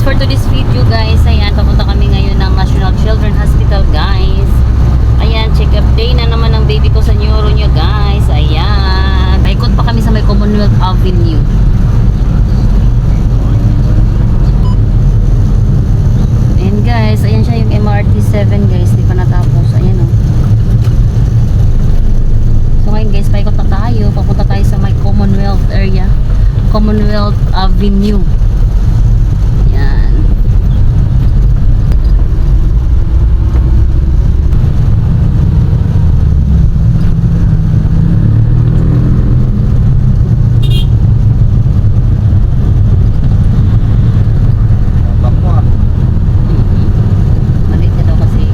for today's video guys. Ayan, papunta kami ngayon ng National Children's Hospital guys. Ayan, check up day na naman ng baby ko sa neuro niya guys. Ayan, paikot pa kami sa may Commonwealth Avenue. Ayan guys, ayan siya yung MRT 7 guys. Di pa natapos, ayan o. So ngayon guys, paikot na tayo. Papunta tayo sa may Commonwealth area, Commonwealth Avenue. Yan. Maliit na daw kasi.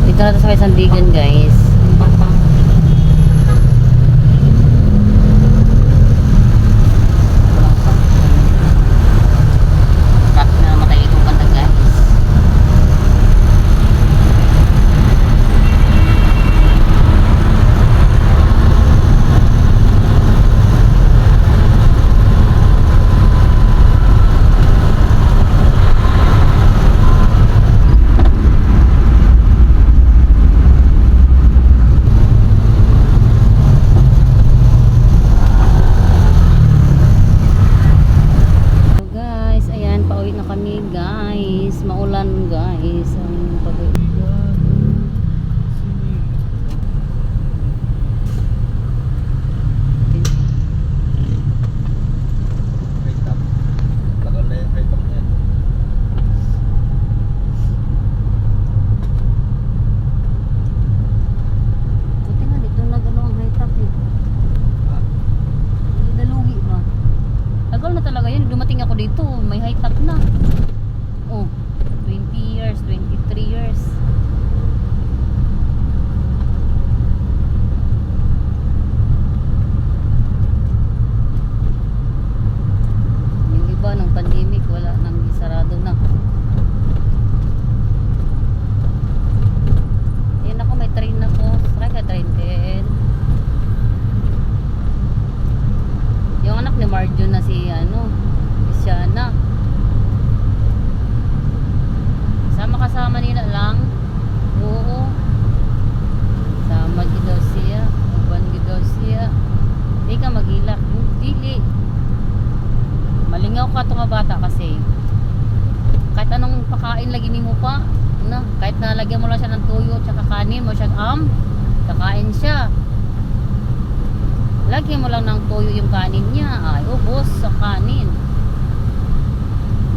Dito na tayo sa may Sandigan, guys. Traffic na naman tayo itong banda, guys. So guys, ayan, pauwi na kami guys. Maulan guys. Ang pag- Buti nga dito nag-ano ang high top eh. Dalugi ba? Tagal na talaga yun. Dumating ako dito. May high top na. Oh, 20 years, 23 years. Yung iba ng pandemic, wala nang sarado na. Ayun ako, may train ako. Sakay ka train din. Yung anak ni Marjo na si Isiana. Kasama nila lang. Oo. Sama gid daw siya. Uban gid daw siya. Di ka magilak. Dili. Malingaw ka to nga bata kasi. Kahit anong pakain lagi nimo pa, na, kahit nalagyan mo lang siya ng tuyo at kanin mo siya kakain siya. Lagyan mo lang ng tuyo yung kanin niya, ay ubos sa kanin.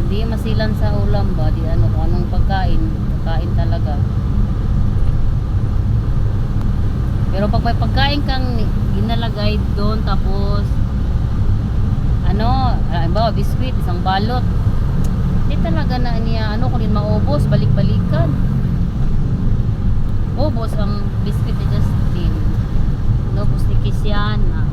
Hindi masilan sa ulam ba, di ano kung anong pagkain, kakain talaga. Pero pag may pagkain kang ginalagay doon, tapos ba, biskwit, isang balot, hindi talaga na niya, kung din maubos, balik-balikan. Ubos ang biskwit ni Justin. Ubos ni Kisiana.